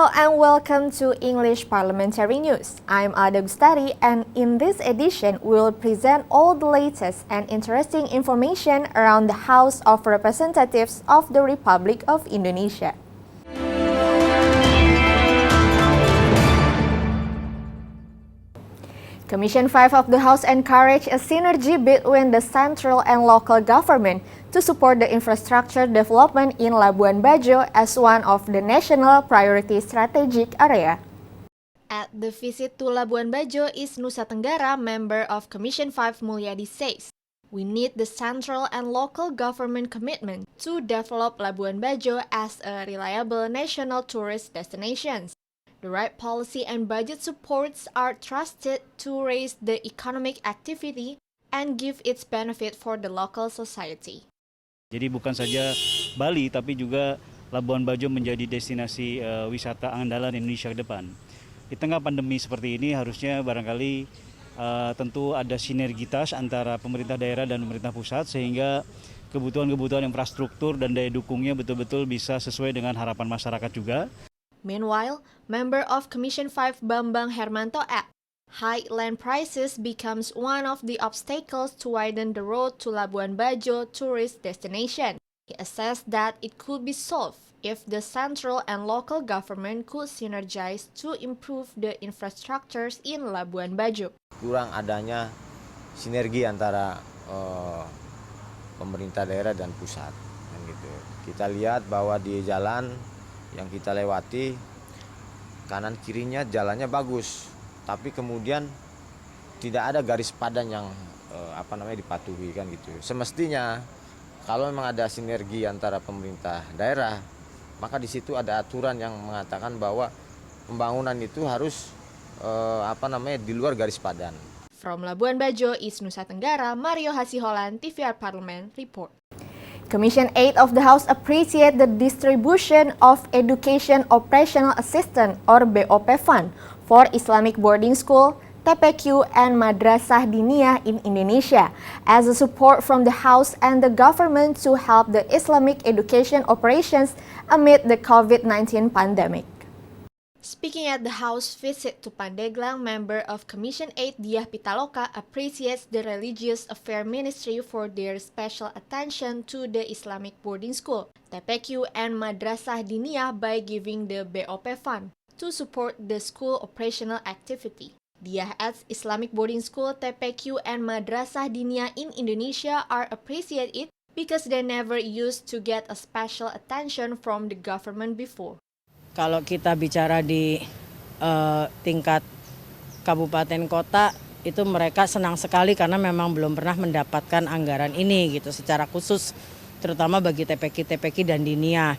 Hello and welcome to English Parliamentary News. I'm Ada Gustari, and in this edition we'll present all the latest and interesting information around the House of Representatives of the Republic of Indonesia. Commission 5 of the House encouraged a synergy between the central and local government to support the infrastructure development in Labuan Bajo as one of the national priority strategic area. At the visit to Labuan Bajo, East Nusa Tenggara, member of Commission 5 Mulyadi says, "We need the central and local government commitment to develop Labuan Bajo as a reliable national tourist destination. The right policy and budget supports are trusted to raise the economic activity and give its benefit for the local society." Jadi bukan saja Bali, tapi juga Labuan Bajo menjadi destinasi wisata andalan Indonesia ke depan. Di tengah pandemi seperti ini harusnya barangkali tentu ada sinergitas antara pemerintah daerah dan pemerintah pusat sehingga kebutuhan-kebutuhan infrastruktur dan daya dukungnya betul-betul bisa sesuai dengan harapan masyarakat juga. Meanwhile, member of Commission 5 Bambang Hermanto adds, high land prices becomes one of the obstacles to widen the road to Labuan Bajo tourist destination. He assessed that it could be solved if the central and local government could synergize to improve the infrastructures in Labuan Bajo. Kurang adanya sinergi antara pemerintah daerah dan pusat. Dan gitu. Kita lihat bahwa di jalan yang kita lewati kanan kirinya jalannya bagus, tapi kemudian tidak ada garis padan yang dipatuhi kan gitu. Semestinya kalau memang ada sinergi antara pemerintah daerah, maka di situ ada aturan yang mengatakan bahwa pembangunan itu harus di luar garis padan. From Labuan Bajo, East Nusa Tenggara, Mario Hasiholan, TVR Parlemen, report. Commission 8 of the House appreciate the distribution of Education Operational Assistance or BOP Fund for Islamic Boarding School, TPQ, and Madrasah Diniyah in Indonesia as a support from the House and the government to help the Islamic education operations amid the COVID-19 pandemic. Speaking at the House visit to Pandeglang, member of Commission 8 Diah Pitaloka appreciates the Religious Affairs Ministry for their special attention to the Islamic boarding school, TPQ, and Madrasah Diniyah by giving the BOP fund to support the school operational activity. Diah adds Islamic boarding school, TPQ, and Madrasah Diniyah in Indonesia are appreciated because they never used to get a special attention from the government before. Kalau kita bicara di tingkat kabupaten kota, itu mereka senang sekali karena memang belum pernah mendapatkan anggaran ini gitu secara khusus, terutama bagi TPQ dan Diniyah.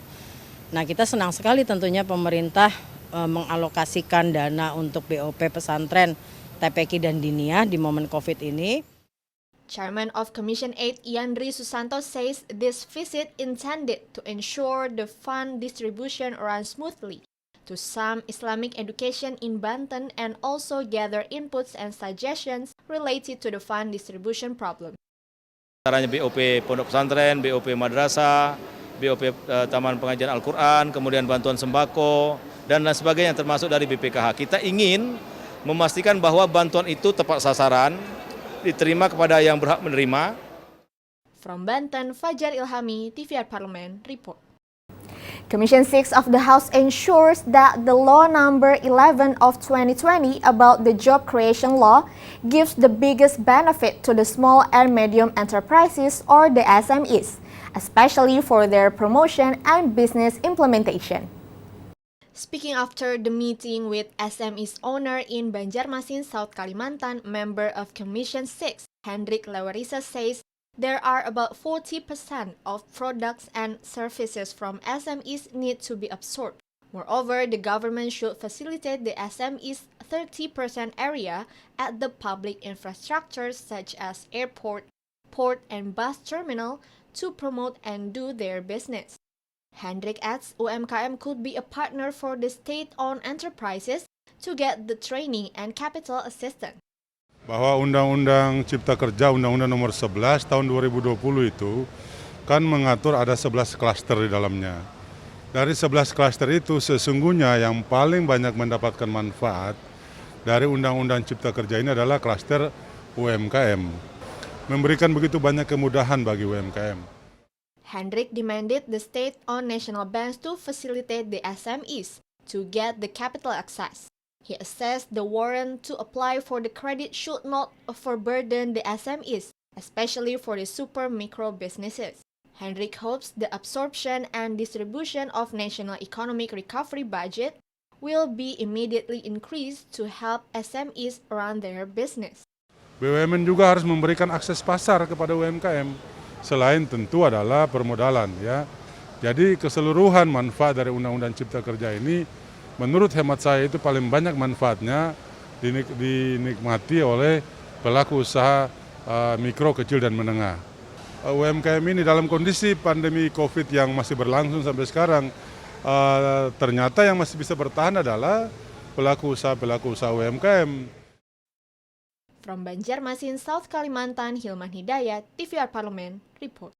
Nah, kita senang sekali tentunya pemerintah mengalokasikan dana untuk BOP pesantren TPQ dan Diniyah di momen COVID ini. Chairman of Commission 8 Yandri Susanto says this visit intended to ensure the fund distribution runs smoothly to some Islamic education in Banten and also gather inputs and suggestions related to the fund distribution problem. Caranya BOP Pondok Pesantren, BOP Madrasah, BOP Taman Pengajian Al-Quran, kemudian bantuan sembako, dan lain sebagainya termasuk dari BPKH. Kita ingin memastikan bahwa bantuan itu tepat sasaran, diterima kepada yang berhak menerima. From Banten, Fajar Ilhami, TVR Parlemen, report. Commission 6 of the House ensures that the Law Number 11 of 2020 about the Job Creation Law gives the biggest benefit to the small and medium enterprises or the SMEs, especially for their promotion and business implementation. Speaking after the meeting with SMEs owner in Banjarmasin, South Kalimantan, member of Commission 6, Hendrik Lewarisa says there are about 40% of products and services from SMEs need to be absorbed. Moreover, the government should facilitate the SMEs 30% area at the public infrastructures such as airport, port, and bus terminal to promote and do their business. Hendrik adds UMKM could be a partner for the state-owned enterprises to get the training and capital assistance. Bahwa Undang-Undang Cipta Kerja, Undang-Undang Nomor 11 tahun 2020 itu kan mengatur ada 11 klaster di dalamnya. Dari 11 klaster itu sesungguhnya yang paling banyak mendapatkan manfaat dari Undang-Undang Cipta Kerja ini adalah klaster UMKM. Memberikan begitu banyak kemudahan bagi UMKM. Hendrik demanded the state-owned national banks to facilitate the SMEs to get the capital access. He assessed the warrant to apply for the credit should not overburden the SMEs, especially for the super micro businesses. Hendrik hopes the absorption and distribution of national economic recovery budget will be immediately increased to help SMEs run their business. BUMN juga harus memberikan akses pasar kepada UMKM. Selain tentu adalah permodalan ya. Jadi keseluruhan manfaat dari Undang-Undang Cipta Kerja ini menurut hemat saya itu paling banyak manfaatnya dinikmati oleh pelaku usaha mikro, kecil dan menengah. UMKM ini dalam kondisi pandemi COVID yang masih berlangsung sampai sekarang, ternyata yang masih bisa bertahan adalah pelaku usaha UMKM. From Banjarmasin, South Kalimantan, Hilman Hidayat, TVR Parlemen, report.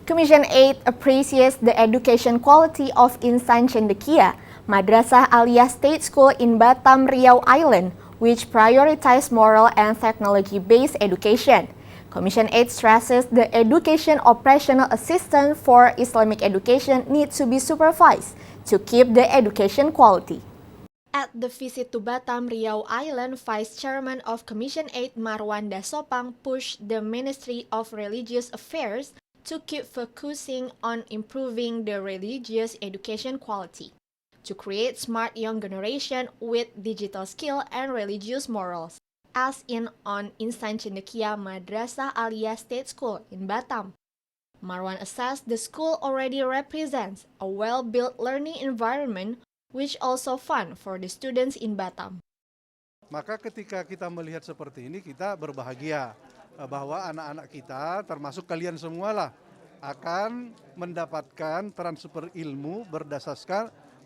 Commission 8 appreciates the education quality of Insan Cendekia, Madrasah Aliyah State School in Batam, Riau Island, which prioritize moral and technology-based education. Commission 8 stresses the education operational assistant for Islamic education needs to be supervised to keep the education quality. At the visit to Batam, Riau Island, Vice Chairman of Commission 8 Marwan Dasopang pushed the Ministry of Religious Affairs to keep focusing on improving the religious education quality, to create smart young generation with digital skill and religious morals, as in on Insan Cendekia Madrasah Aliyah State School in Batam. Marwan assessed the school already represents a well-built learning environment which also fun for the students in Batam. Maka ketika kita melihat seperti ini kita berbahagia bahwa anak-anak kita termasuk kalian semualah akan mendapatkan transfer ilmu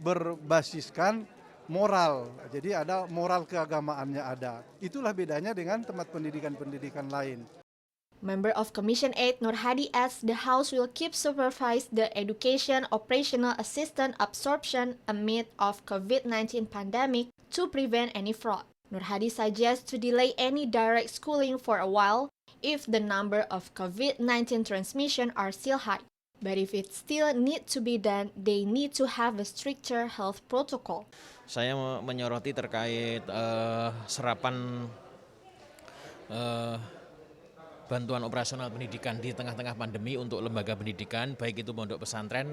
berbasiskan moral. Jadi ada moral keagamaannya ada. Itulah bedanya dengan tempat pendidikan-pendidikan lain. Member of Commission 8 Nur Hadi adds the House will keep supervise the education operational assistant absorption amid of COVID-19 pandemic to prevent any fraud. Nur Hadi suggests to delay any direct schooling for a while if the number of COVID-19 transmission are still high. But if it still need to be done, they need to have a stricter health protocol. Saya menyoroti terkait serapan bantuan operasional pendidikan di tengah-tengah pandemi untuk lembaga pendidikan, baik itu pondok pesantren,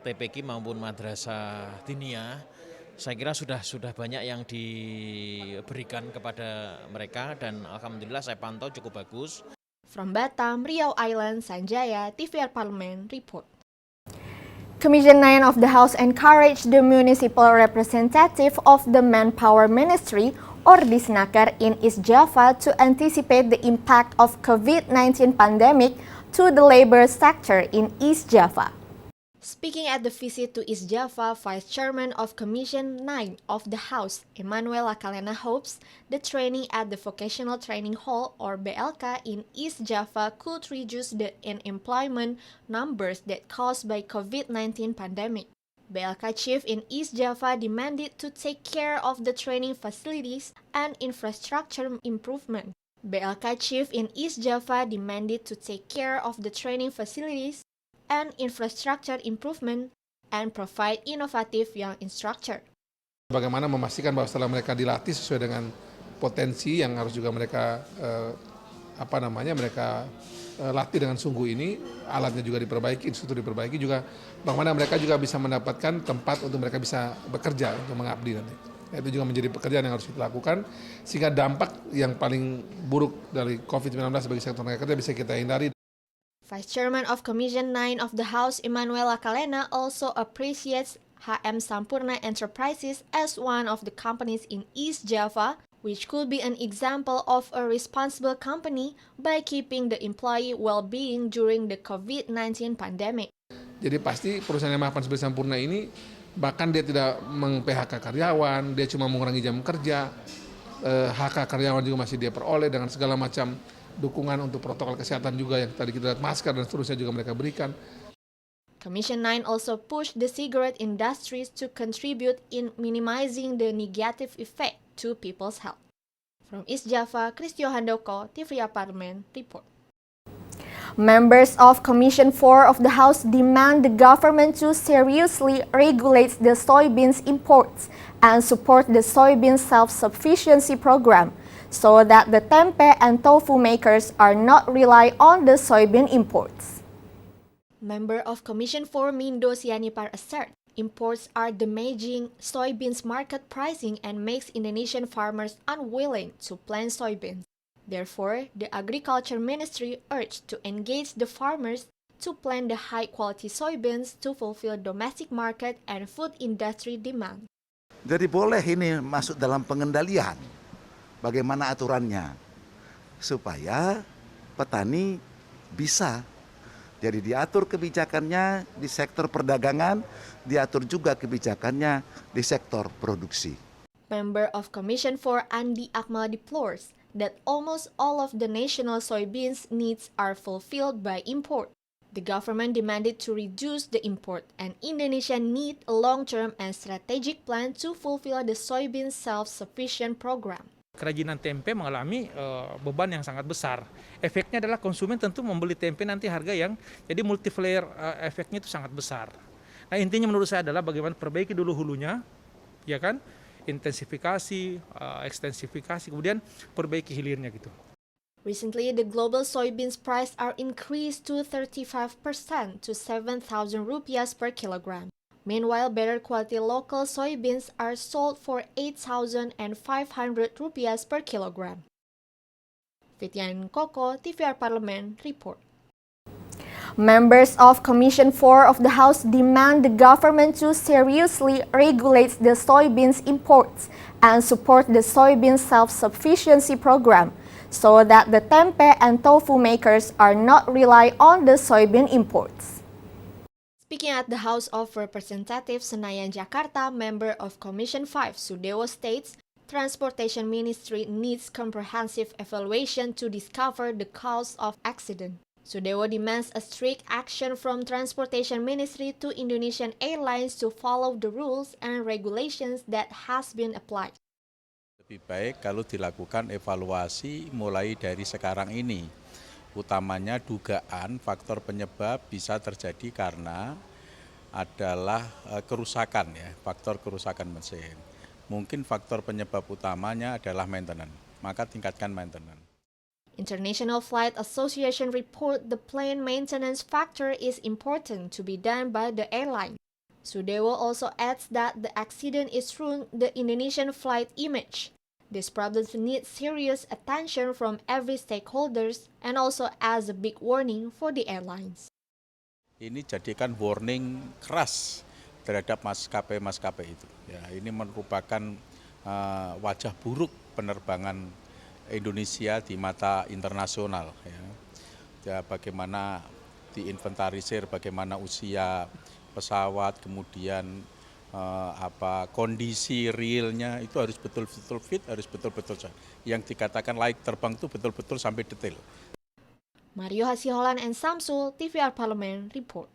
TPQ maupun madrasah diniyah. Saya kira sudah banyak yang diberikan kepada mereka dan alhamdulillah saya pantau cukup bagus. From Batam, Riau Island, Sanjaya, TVR Parlemen, report. Commission 9 of the House encouraged the municipal representative of the Manpower Ministry or Disnaker in East Java to anticipate the impact of COVID-19 pandemic to the labor sector in East Java. Speaking at the visit to East Java, Vice Chairman of Commission 9 of the House, Emmanuel Lakalena hopes the training at the Vocational Training Hall or BLK in East Java could reduce the unemployment numbers that caused by COVID-19 pandemic. BLK chief in East Java demanded to take care of the training facilities and infrastructure improvement. BLK chief in East Java demanded to take care of the training facilities and infrastructure improvement and provide innovative young instructor. Bagaimana memastikan bahwa setelah mereka dilatih sesuai dengan potensi yang harus juga mereka latih dengan sungguh ini, alatnya juga diperbaiki, instruktur diperbaiki juga, bagaimana mereka juga bisa mendapatkan tempat untuk mereka bisa bekerja untuk mengabdi nanti. Itu juga menjadi pekerjaan yang harus kita lakukan sehingga dampak yang paling buruk dari COVID-19 bagi sektor tenaga kerja bisa kita hindari. Vice Chairman of Commission 9 of the House, Emmanuel Lakalena, also appreciates HM Sampurna Enterprises as one of the companies in East Java, which could be an example of a responsible company by keeping the employee well-being during the COVID-19 pandemic. Jadi pasti perusahaan yang mapan seperti Sampurna ini, bahkan dia tidak meng-PHK karyawan, dia cuma mengurangi jam kerja, HK karyawan juga masih dia peroleh dengan segala macam dukungan untuk protokol kesehatan juga yang tadi kita lihat, masker dan seterusnya juga mereka berikan. Commission 9 also pushed the cigarette industries to contribute in minimizing the negative effect to people's health. From East Java, Kristio Handoko, TVRI Parlemen, report. Members of Commission 4 of the House demand the government to seriously regulate the soybeans imports and support the soybean self-sufficiency program so that the tempe and tofu makers are not rely on the soybean imports. Member of Commission 4 Mindo Sianipar assert imports are damaging soybeans market pricing and makes Indonesian farmers unwilling to plant soybeans. Therefore, the Agriculture Ministry urged to engage the farmers to plant the high-quality soybeans to fulfill domestic market and food industry demand. Jadi boleh ini masuk dalam pengendalian, bagaimana aturannya, supaya petani bisa. Jadi diatur kebijakannya di sektor perdagangan, diatur juga kebijakannya di sektor produksi. Member of Commission 4 Andi Akmal deplores that almost all of the national soybeans needs are fulfilled by import. The government demanded to reduce the import, and Indonesia need a long-term and strategic plan to fulfill the soybean self-sufficient program. Kerajinan tempe mengalami beban yang sangat besar. Efeknya adalah konsumen tentu membeli tempe nanti harga yang jadi multiplier efeknya itu sangat besar. Nah, intinya menurut saya adalah bagaimana perbaiki dulu hulunya, ya kan? Intensifikasi, ekstensifikasi, kemudian perbaiki hilirnya gitu. Recently, the global soybeans price are increased to 35% to 7,000 rupiahs per kilogram. Meanwhile, better quality local soybeans are sold for 8,500 rupiahs per kilogram. Fityan Koko, TVRI Parlemen, report. Members of Commission 4 of the House demand the government to seriously regulate the soybeans imports and support the soybean self-sufficiency program so that the tempe and tofu makers are not rely on the soybean imports. Speaking at the House of Representatives Senayan, Jakarta, member of Commission 5, Sudewo states, Transportation Ministry needs comprehensive evaluation to discover the cause of accident. Sudewo demands a strict action from Transportation Ministry to Indonesian Airlines to follow the rules and regulations that has been applied. Lebih baik kalau dilakukan evaluasi mulai dari sekarang ini. Utamanya dugaan faktor penyebab bisa terjadi karena adalah kerusakan ya, faktor kerusakan mesin. Mungkin faktor penyebab utamanya adalah maintenance, maka tingkatkan maintenance. International Flight Association report the plane maintenance factor is important to be done by the airline. Sudewo also adds that the accident is ruined the Indonesian flight image. This problem needs serious attention from every stakeholders and also as a big warning for the airlines. Ini jadikan warning keras terhadap maskapai-maskapai itu. Ya, ini merupakan wajah buruk penerbangan Indonesia di mata internasional. Ya, bagaimana diinventarisir, bagaimana usia pesawat, kemudian kondisi realnya itu harus betul-betul fit, harus betul-betul yang dikatakan layak terbang itu betul-betul sampai detail. Mario Hasiholan and Samsul, TVRI Parlemen, report.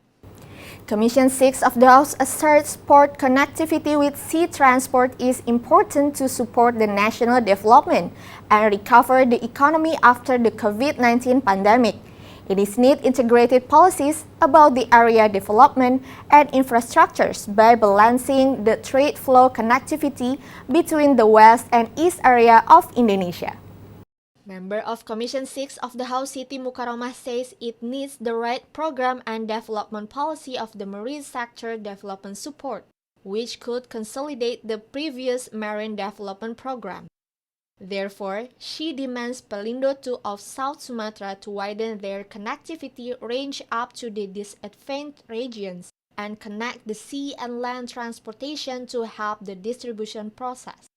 Commission 6 of the House asserts port connectivity with sea transport is important to support the national development and recover the economy after the COVID-19 pandemic. It is need integrated policies about the area development and infrastructures by balancing the trade flow connectivity between the west and east area of Indonesia. Member of Commission 6 of the House Siti Mukarramah says it needs the right program and development policy of the marine sector development support, which could consolidate the previous marine development program. Therefore, she demands Pelindo II of South Sumatra to widen their connectivity range up to the disadvantaged regions and connect the sea and land transportation to help the distribution process.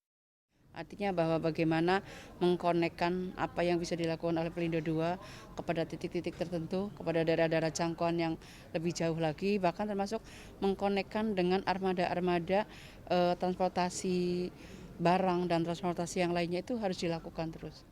Artinya bahwa bagaimana mengkonekkan apa yang bisa dilakukan oleh Pelindo II kepada titik-titik tertentu, kepada daerah-daerah jangkauan yang lebih jauh lagi, bahkan termasuk mengkonekkan dengan armada-armada transportasi barang dan transportasi yang lainnya itu harus dilakukan terus.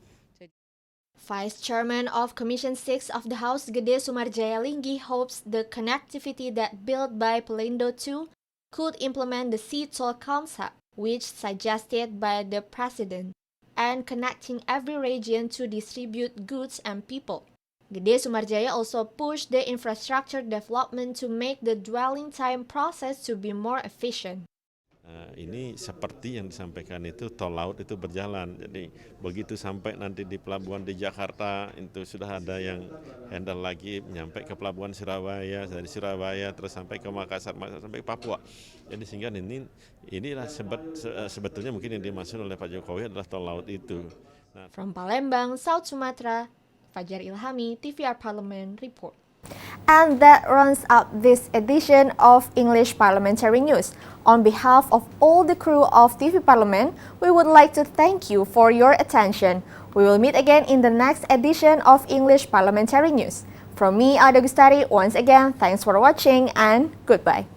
Vice Chairman of Commission 6 of the House Gede Sumarjaya Linggi hopes the connectivity that built by Pelindo 2 could implement the sea toll concept, which suggested by the President, and connecting every region to distribute goods and people. Gede Sumarjaya also pushed the infrastructure development to make the dwelling time process to be more efficient. Ini seperti yang disampaikan itu tol laut itu berjalan, jadi begitu sampai nanti di pelabuhan di Jakarta itu sudah ada yang handle lagi nyampe ke pelabuhan Surabaya, dari Surabaya terus sampai ke Makassar, sampai Papua. Jadi sehingga inilah sebetulnya mungkin yang dimaksud oleh Pak Jokowi adalah tol laut itu. From Palembang, South Sumatra, Fajar Ilhami, TVR Parliament Report. And that rounds up this edition of English Parliamentary News. On behalf of all the crew of TV Parliament, we would like to thank you for your attention. We will meet again in the next edition of English Parliamentary News. From me, Ada Gustari, once again, thanks for watching and goodbye.